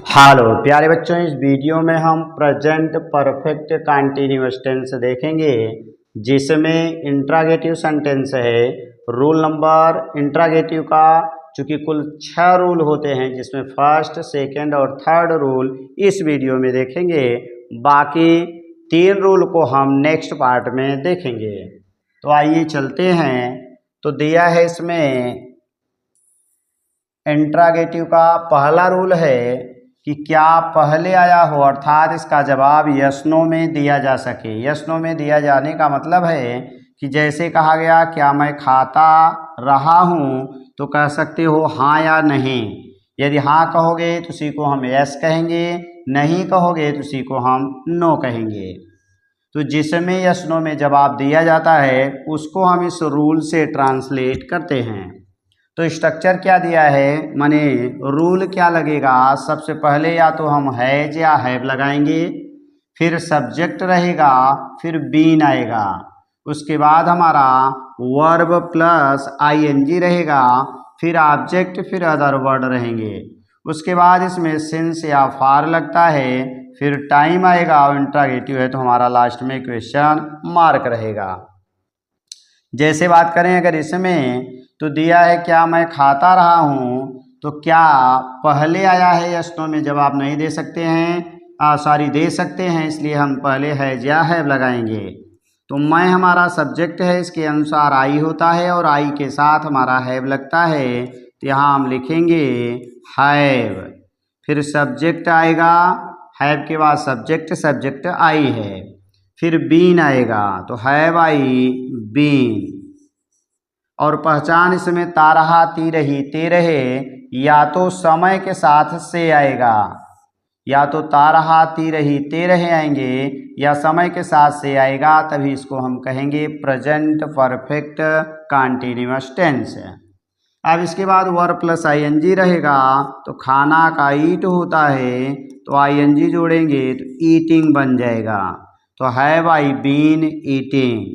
Hello प्यारे बच्चों, इस वीडियो में हम प्रेजेंट परफेक्ट कंटीन्यूअस टेंस देखेंगे जिसमें इंट्रागेटिव सेंटेंस है। रूल नंबर इंट्रागेटिव का चूंकि कुल 6 रूल होते हैं जिसमें फर्स्ट, सेकंड और थर्ड रूल इस वीडियो में देखेंगे। बाकी 3 रूल को हम नेक्स्ट पार्ट में देखेंगे। तो आइए चलते हैं। तो दिया है इसमें इंट्रागेटिव का पहला रूल है कि क्या पहले आया हो, अर्थात इसका जवाब यस नो में दिया जा सके। यस नो में दिया जाने का मतलब है कि जैसे कहा गया क्या मैं खाता रहा हूँ, तो कह सकते हो हाँ या नहीं। यदि हाँ कहोगे तो उसी को हम यस कहेंगे, नहीं कहोगे तो उसी को हम नो कहेंगे। तो जिसमें यस नो में जवाब दिया जाता है उसको हम इस रूल से ट्रांसलेट करते हैं। तो स्ट्रक्चर क्या दिया है, माने रूल क्या लगेगा। सबसे पहले या तो हम हैज या हैव लगाएंगे, फिर सब्जेक्ट रहेगा, फिर बीन आएगा, उसके बाद हमारा वर्ब प्लस आईएनजी रहेगा, फिर ऑब्जेक्ट, फिर अदर वर्ड रहेंगे। उसके बाद इसमें सिंस या फार लगता है, फिर टाइम आएगा और इंट्रागेटिव है तो हमारा लास्ट में क्वेश्चन मार्क रहेगा। जैसे बात करें अगर इसमें, तो दिया है क्या मैं खाता रहा हूँ, तो क्या पहले आया है यस नो में जवाब नहीं दे सकते हैं, दे सकते हैं, इसलिए हम पहले है या हैव लगाएंगे। तो मैं हमारा सब्जेक्ट है, इसके अनुसार आई होता है और आई के साथ हमारा हैव लगता है, तो यहाँ हम लिखेंगे हैव, फिर सब्जेक्ट आएगा, हैव के बाद सब्जेक्ट, सब्जेक्ट आई है, फिर बीन आएगा, तो हैव आई बीन। और पहचान इसमें तारहा तीरही तेरहे या तो समय के साथ से आएगा, या तो तारहा तीरही तेरहे आएंगे या समय के साथ से आएगा, तभी इसको हम कहेंगे प्रेजेंट परफेक्ट कंटीन्यूअस टेंस। अब इसके बाद वर्ब प्लस आईएनजी रहेगा, तो खाना का ईट होता है, तो आईएनजी जोड़ेंगे तो ईटिंग बन जाएगा, तो हैव आई बीन ईटिंग।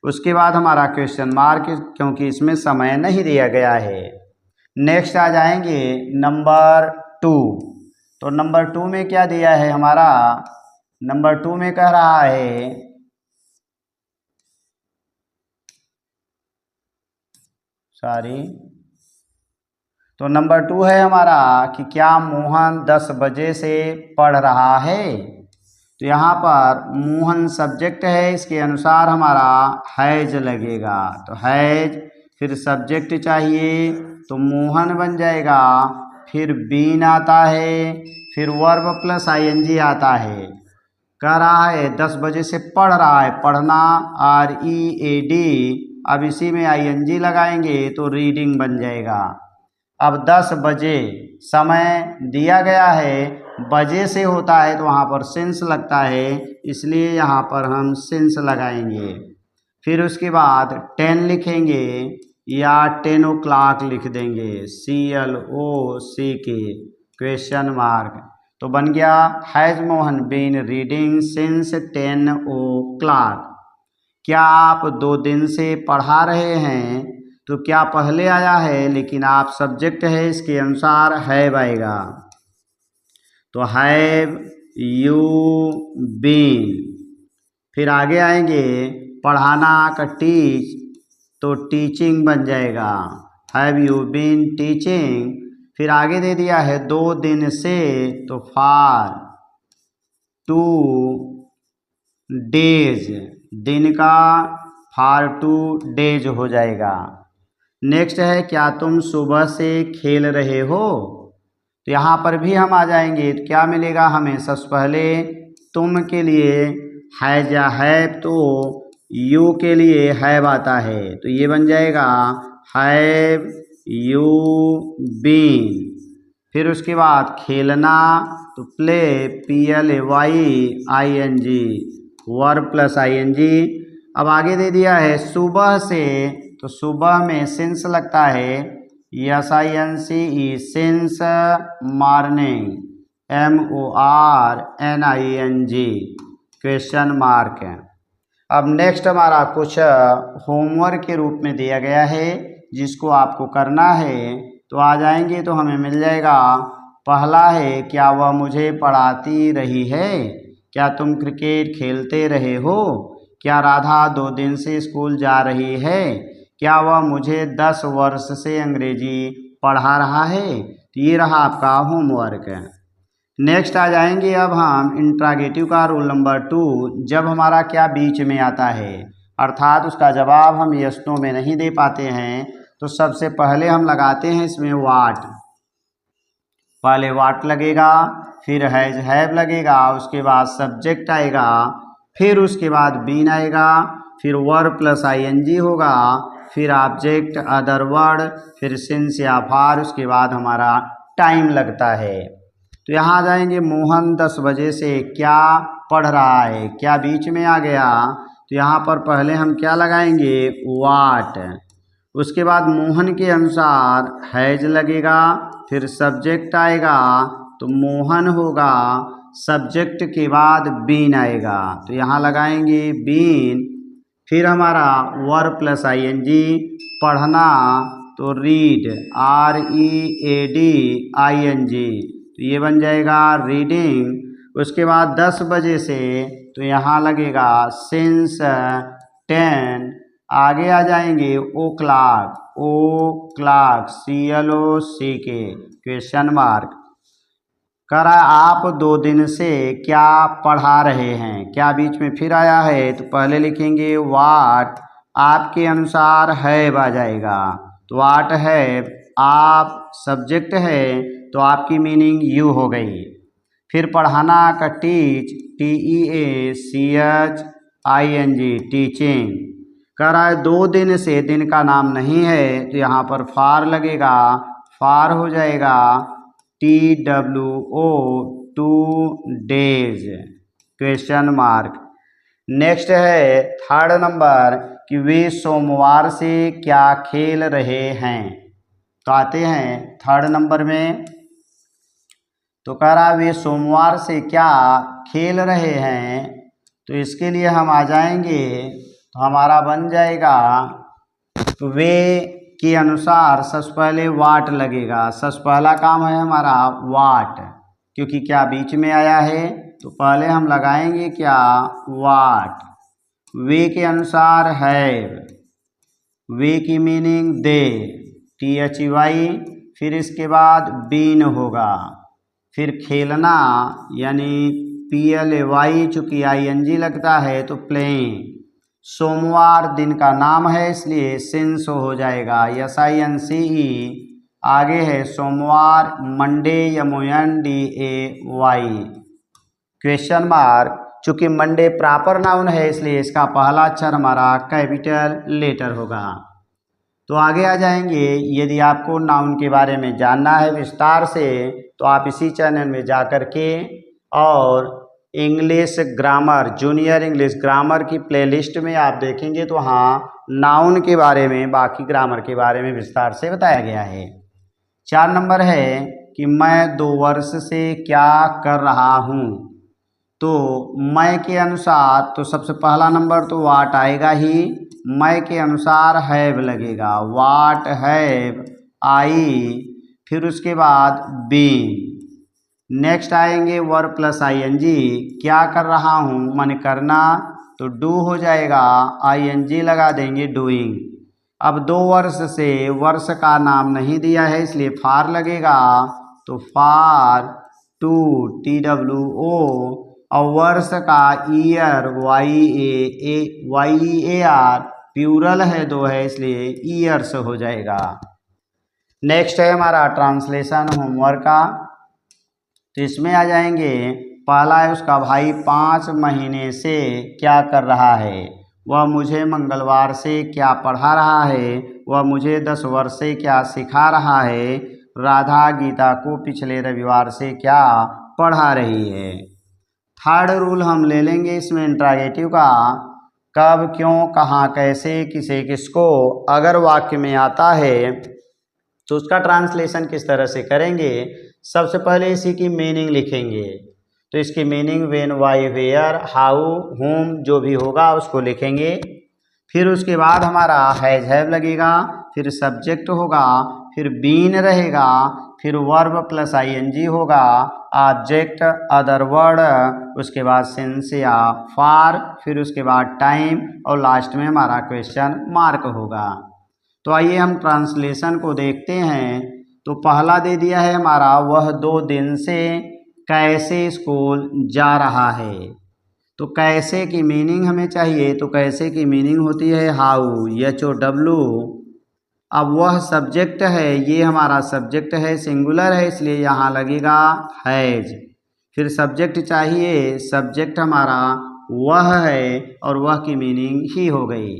उसके बाद हमारा क्वेश्चन मार्क, क्योंकि इसमें समय नहीं दिया गया है। नेक्स्ट आ जाएंगे नंबर 2। तो नंबर 2 में क्या दिया है हमारा, नंबर 2 में कह रहा है तो नंबर 2 है हमारा कि क्या मोहन 10 बजे से पढ़ रहा है। तो यहाँ पर मोहन सब्जेक्ट है, इसके अनुसार हमारा हैज लगेगा, तो हैज, फिर सब्जेक्ट चाहिए तो मोहन बन जाएगा, फिर बीन आता है, फिर वर्ब प्लस आईएनजी आता है। कह रहा है 10 बजे से पढ़ रहा है, पढ़ना READ, अब इसी में आईएनजी लगाएंगे तो रीडिंग बन जाएगा। अब 10 बजे समय दिया गया है, बजे से होता है तो वहाँ पर सिंस लगता है, इसलिए यहाँ पर हम सिंस लगाएंगे। फिर उसके बाद 10 लिखेंगे या 10 o'clock लिख देंगे, CLOCK क्वेश्चन मार्क। तो बन गया has Mohan been reading since 10 o'clock। क्या आप 2 दिन से पढ़ा रहे हैं, तो क्या पहले आया है, लेकिन आप सब्जेक्ट है, इसके अनुसार हैव आएगा, तो हैव यू बीन। फिर आगे आएंगे पढ़ाना का टीच, तो टीचिंग बन जाएगा, हैव यू बीन टीचिंग। फिर आगे दे दिया है 2 दिन से, तो फॉर 2 डेज, दिन का फॉर 2 डेज हो जाएगा। नेक्स्ट है क्या तुम सुबह से खेल रहे हो, तो यहाँ पर भी हम आ जाएंगे, तो क्या मिलेगा हमें, सबसे पहले तुम के लिए हैज या हैव, तो यू के लिए हैव आता है, तो ये बन जाएगा हैव यू बीन। फिर उसके बाद खेलना, तो play PLAYING, verb plus ING. अब आगे दे दिया है सुबह से, तो सुबह में सिंस लगता है, SINCE since, morning MORNING question mark. अब नेक्स्ट हमारा कुछ होमवर्क के रूप में दिया गया है जिसको आपको करना है, तो आ जाएंगे तो हमें मिल जाएगा पहला है क्या वह मुझे पढ़ाती रही है, क्या तुम क्रिकेट खेलते रहे हो, क्या राधा 2 दिन से स्कूल जा रही है, क्या वह मुझे 10 वर्ष से अंग्रेजी पढ़ा रहा है। तो ये रहा आपका होमवर्क। नेक्स्ट आ जाएंगे अब हम इंट्रागेटिव का रूल नंबर 2। जब हमारा क्या बीच में आता है अर्थात उसका जवाब हम यस नो में नहीं दे पाते हैं, तो सबसे पहले हम लगाते हैं इसमें वाट। पहले वाट लगेगा, फिर हैज हैव लगेगा, उसके बाद सब्जेक्ट आएगा, फिर उसके बाद बीन आएगा, फिर वर्ब प्लस आईएनजी होगा, फिर ऑब्जेक्ट अदर वर्ड, फिर सिंस या फार, उसके बाद हमारा टाइम लगता है। तो यहाँ आ जाएंगे मोहन 10 बजे से क्या पढ़ रहा है, क्या बीच में आ गया, तो यहाँ पर पहले हम क्या लगाएंगे वाट, उसके बाद मोहन के अनुसार हैज लगेगा, फिर सब्जेक्ट आएगा तो मोहन होगा, सब्जेक्ट के बाद बीन आएगा, तो यहाँ लगाएंगे बीन, फिर हमारा वर्ब प्लस आईएनजी पढ़ना तो रीड READING, तो ये बन जाएगा रीडिंग। उसके बाद 10 बजे से तो यहाँ लगेगा सिंस 10, आगे आ जाएंगे ओ क्लाक CLOCK क्वेश्चन मार्क। करा आप 2 दिन से क्या पढ़ा रहे हैं, क्या बीच में फिर आया है तो पहले लिखेंगे वाट, आपके अनुसार है आ जाएगा, तो वाट है आप सब्जेक्ट है तो आपकी मीनिंग यू हो गई। फिर पढ़ाना का टीच TEACHING टीचिंग। कह रहा है 2 दिन से, दिन का नाम नहीं है तो यहाँ पर फार लगेगा, फार हो जाएगा TWO 2 days question mark. Next है थर्ड नंबर कि वे सोमवार से क्या खेल रहे हैं। तो आते हैं थर्ड नंबर में, तो कह रहा वे सोमवार से क्या खेल रहे हैं, तो इसके लिए हम आ जाएंगे तो हमारा बन जाएगा तो वे के अनुसार सबसे पहले वाट लगेगा, सबसे पहला काम है हमारा वाट, क्योंकि क्या बीच में आया है तो पहले हम लगाएंगे क्या वाट। वे के अनुसार हैव, वे की मीनिंग दे THY, फिर इसके बाद बीन होगा, फिर खेलना यानी PLAY, चूँकि ING लगता है तो प्लेइंग। सोमवार दिन का नाम है इसलिए सिंस हो जाएगा SINCE। आगे है सोमवार मंडे MONDAY क्वेश्चन मार्क। चूँकि मंडे प्रॉपर नाउन है इसलिए इसका पहला अक्षर हमारा कैपिटल लेटर होगा। तो आगे आ जाएंगे, यदि आपको नाउन के बारे में जानना है विस्तार से तो आप इसी चैनल में जा कर के और English grammar, junior English grammar की प्लेलिस्ट में आप देखेंगे तो वहाँ नाउन के बारे में, बाकी ग्रामर के बारे में विस्तार से बताया गया है। 4 नंबर है कि मैं 2 वर्ष से क्या कर रहा हूँ। तो मैं के अनुसार तो सबसे पहला नंबर तो वाट आएगा ही, मैं के अनुसार हैव लगेगा, वाट हैव आई, फिर उसके बाद बीन। नेक्स्ट आएंगे वर्ब प्लस ING, क्या कर रहा हूँ मन करना तो डू हो जाएगा, ING लगा देंगे डूइंग। अब 2 वर्ष से, वर्ष का नाम नहीं दिया है इसलिए फार लगेगा, तो फार टू TWO, और वर्ष का ईयर YEAR, प्लूरल है 2 है इसलिए ईयर्स हो जाएगा। नेक्स्ट है हमारा ट्रांसलेशन होमवर्क का, तो इसमें आ जाएंगे पहला है उसका भाई 5 महीने से क्या कर रहा है, वह मुझे मंगलवार से क्या पढ़ा रहा है, वह मुझे 10 वर्ष से क्या सिखा रहा है, राधा गीता को पिछले रविवार से क्या पढ़ा रही है। थर्ड रूल हम ले लेंगे इसमें इंट्रागेटिव का, कब क्यों कहाँ कैसे किसे किसको अगर वाक्य में आता है तो उसका ट्रांसलेशन किस तरह से करेंगे। सबसे पहले इसी की मीनिंग लिखेंगे, तो इसकी meaning when why where how whom जो भी होगा उसको लिखेंगे। फिर उसके बाद हमारा हैज हैव लगेगा, फिर सब्जेक्ट होगा, फिर बीन रहेगा, फिर वर्ब प्लस आईएनजी होगा, ऑब्जेक्ट अदर वर्ड, उसके बाद सिंस या फॉर, फिर उसके बाद टाइम और लास्ट में हमारा क्वेश्चन मार्क होगा। तो आइए हम ट्रांसलेशन को देखते हैं। तो पहला दे दिया है हमारा, वह 2 दिन से कैसे स्कूल जा रहा है। तो कैसे की मीनिंग हमें चाहिए, तो कैसे की मीनिंग होती है हाउ, HOW। अब वह सब्जेक्ट है, ये हमारा सब्जेक्ट है, सिंगुलर है इसलिए यहाँ लगेगा हैज। फिर सब्जेक्ट चाहिए, सब्जेक्ट हमारा वह है और वह की मीनिंग ही हो गई।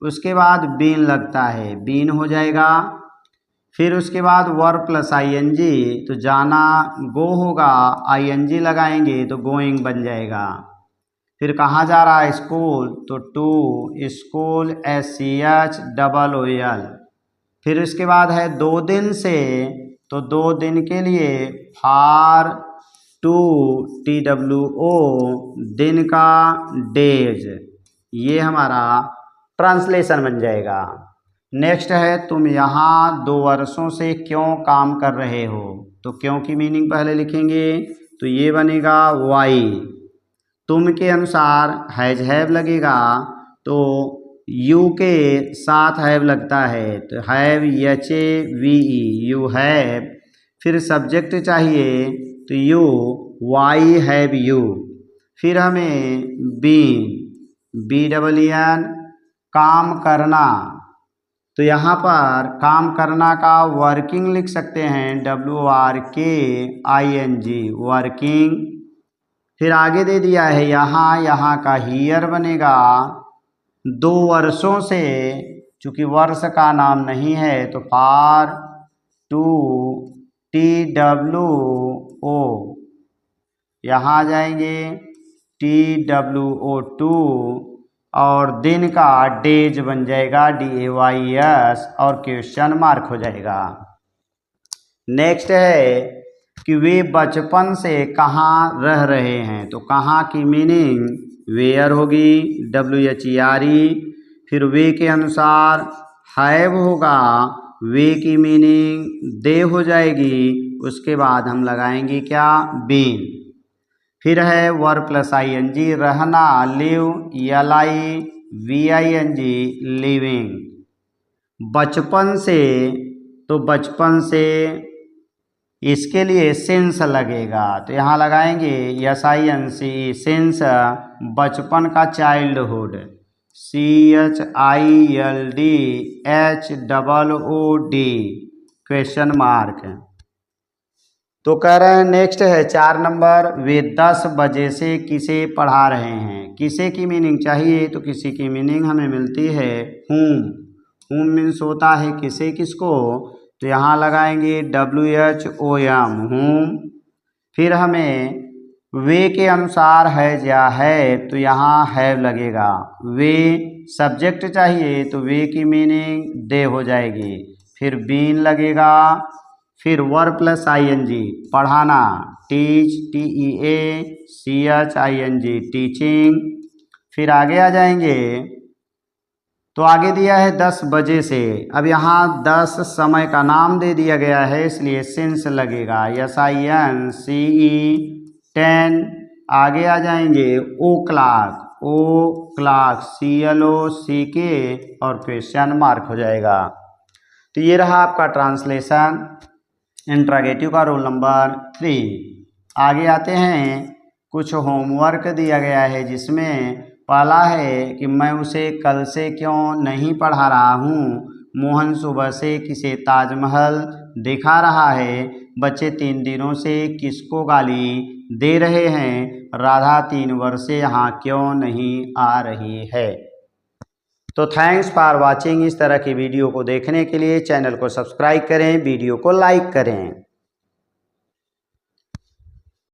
उसके बाद बीन लगता है, बीन हो जाएगा। फिर उसके बाद वर्ब प्लस आईएनजी, तो जाना गो होगा, आईएनजी लगाएंगे तो गोइंग बन जाएगा। फिर कहाँ जा रहा है स्कूल, तो टू स्कूल, SCHOOL। फिर उसके बाद है 2 दिन से, तो 2 दिन के लिए फॉर, टू TWO, दिन का डेज। ये हमारा ट्रांसलेशन बन जाएगा। नेक्स्ट है, तुम यहाँ 2 वर्षों से क्यों काम कर रहे हो। तो क्यों की मीनिंग पहले लिखेंगे, तो ये बनेगा वाई। तुम के अनुसार हैज हैव लगेगा, तो यू के साथ हैव लगता है, तो हैव HAVE, यू हैव। फिर सब्जेक्ट चाहिए, तो यू, वाई हैव यू। फिर हमें बीन, BEEN, काम करना। तो यहाँ पर काम करना का वर्किंग लिख सकते हैं, WORKING, वर्किंग। फिर आगे दे दिया है यहाँ का हियर बनेगा। 2 वर्षों से, चूँकि वर्ष का नाम नहीं है, तो फॉर, टू TWO, यहाँ आ जाएंगे TWO2, और दिन का डेज बन जाएगा DAYS, और क्वेश्चन मार्क हो जाएगा। नेक्स्ट है कि वे बचपन से कहाँ रह रहे हैं। तो कहाँ की मीनिंग वेयर होगी, WHERE। फिर वे के अनुसार हैव होगा, वे की मीनिंग दे हो जाएगी। उसके बाद हम लगाएंगे क्या, बीन। फिर है वर्ब प्लस आईएनजी, रहना, लिव, LIVING, लिविंग। बचपन से, तो बचपन से इसके लिए सिंस लगेगा, तो यहाँ लगाएंगे SINC, सिंस, बचपन का चाइल्डहुड, CHILDHOOD, क्वेश्चन मार्क। तो कह रहे हैं नेक्स्ट है 4 नंबर, वे 10 बजे से किसे पढ़ा रहे हैं। किसे की मीनिंग चाहिए, तो किसी की मीनिंग हमें मिलती है whom। whom मीन्स होता है किसे, किसको, तो यहाँ लगाएंगे WHOM, whom। फिर हमें वे के अनुसार है या है, तो यहाँ हैव लगेगा। वे सब्जेक्ट चाहिए, तो वे की मीनिंग दे हो जाएगी। फिर बीन लगेगा। फिर वर्ब प्लस आईएनजी, पढ़ाना, टीच, TEACHING, टीचिंग। फिर आगे आ जाएंगे, तो आगे दिया है 10 बजे से। अब यहाँ 10 समय का नाम दे दिया गया है, इसलिए सिंस लगेगा, SINCE, 10। आगे आ जाएंगे ओ क्लाक, CLOCK, और क्वेश्चन मार्क हो जाएगा। तो ये रहा आपका ट्रांसलेशन इंट्रोगेटिव का रोल नंबर 3। आगे आते हैं, कुछ होमवर्क दिया गया है, जिसमें पहला है कि मैं उसे कल से क्यों नहीं पढ़ा रहा हूँ। मोहन सुबह से किसे ताजमहल दिखा रहा है। बच्चे 3 दिनों से किसको गाली दे रहे हैं। राधा 3 वर्ष से यहाँ क्यों नहीं आ रही है। तो थैंक्स फॉर वाचिंग। इस तरह की वीडियो को देखने के लिए चैनल को सब्सक्राइब करें, वीडियो को लाइक करें।